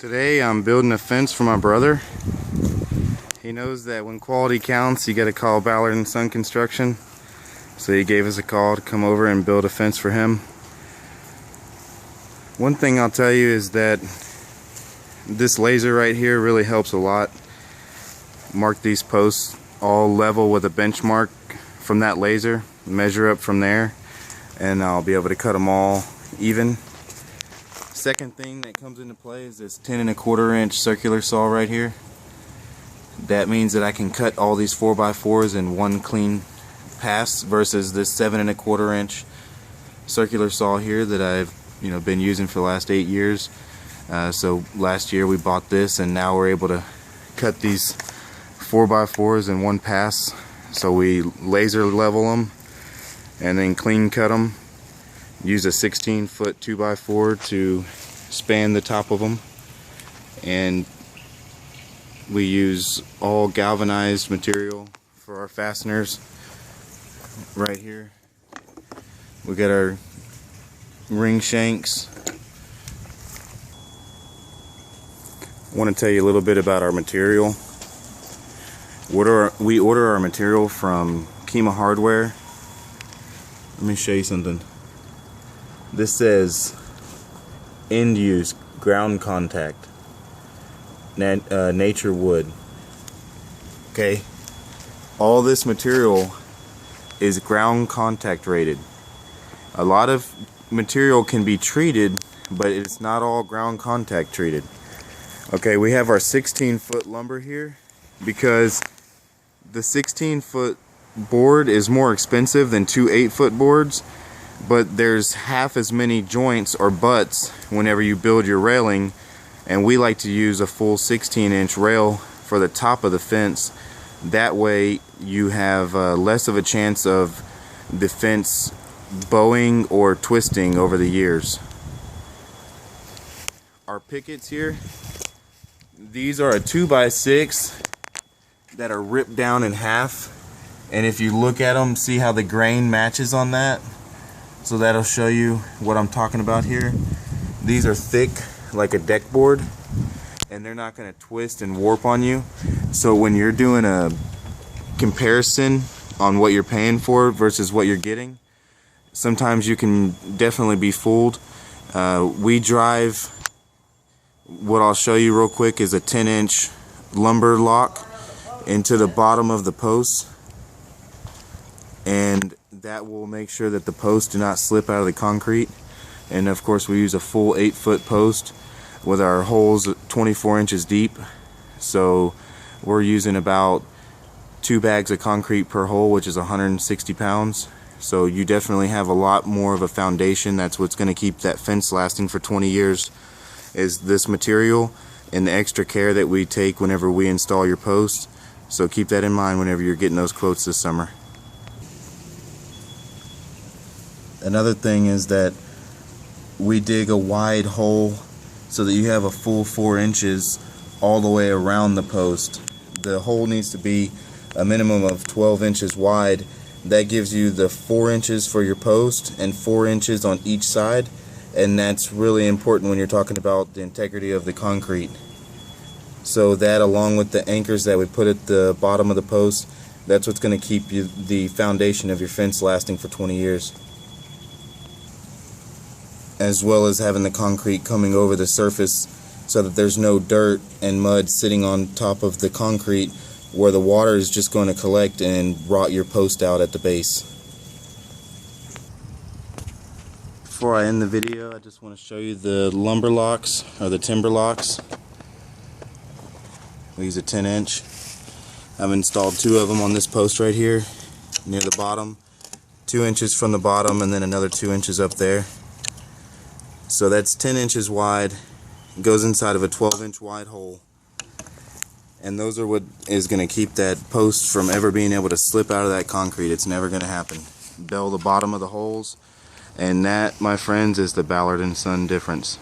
Today I'm building a fence for my brother. He knows that when quality counts, you gotta call Ballard & Son Construction. So he gave us a call to come over and build a fence for him. One thing I'll tell you is that this laser right here really helps a lot. Mark these posts all level with a benchmark from that laser, measure up from there, and I'll be able to cut them all even. Second thing that comes into play is this 10 1/4 inch circular saw right here. That means that I can cut all these 4x4s in one clean pass versus this 7 1/4 inch circular saw here that I've been using for the last 8 years. So last year we bought this, and now we're able to cut these 4x4s in one pass. So we laser level them and then clean cut them. Use a 16-foot 2x4 to span the top of them, and we use all galvanized material for our fasteners. Right here we got our ring shanks. I want to tell you a little bit about our material. We order our material from Kima Hardware. Let me show you something. This says end use ground contact, nature wood. Okay, all this material is ground contact rated. A lot of material can be treated, but it's not all ground contact treated. Okay, we have our 16-foot lumber here because the 16-foot board is more expensive than two 8-foot boards, but there's half as many joints or butts whenever you build your railing, and we like to use a full 16-inch rail for the top of the fence. That way you have less of a chance of the fence bowing or twisting over the years. Our pickets here, these are a 2x6 that are ripped down in half, and if you look at them, see how the grain matches on that? So that'll show you what I'm talking about here. These are thick like a deck board, and they're not going to twist and warp on you. So when you're doing a comparison on what you're paying for versus what you're getting, sometimes you can definitely be fooled. We drive, what I'll show you real quick is a 10-inch lumber lock into the bottom of the post, and that will make sure that the posts do not slip out of the concrete. And of course we use a full 8-foot post with our holes 24 inches deep, so we're using about 2 bags of concrete per hole, which is 160 pounds. So you definitely have a lot more of a foundation. That's what's going to keep that fence lasting for 20 years, is this material and the extra care that we take whenever we install your posts. So keep that in mind whenever you're getting those quotes this summer. Another thing is that we dig a wide hole so that you have a full 4 inches all the way around the post. The hole needs to be a minimum of 12 inches wide. That gives you the 4 inches for your post and 4 inches on each side, and that's really important when you're talking about the integrity of the concrete. So that, along with the anchors that we put at the bottom of the post, that's what's going to keep the foundation of your fence lasting for 20 years. As well as having the concrete coming over the surface so that there's no dirt and mud sitting on top of the concrete where the water is just going to collect and rot your post out at the base. Before I end the video, I just want to show you the lumber locks, or the timber locks. We use a 10-inch. I've installed 2 of them on this post right here near the bottom, 2 inches from the bottom, and then another 2 inches up there. So that's 10 inches wide. It goes inside of a 12-inch wide hole, and those are what is going to keep that post from ever being able to slip out of that concrete. It's never going to happen. Bell the bottom of the holes, and that, my friends, is the Ballard & Son difference.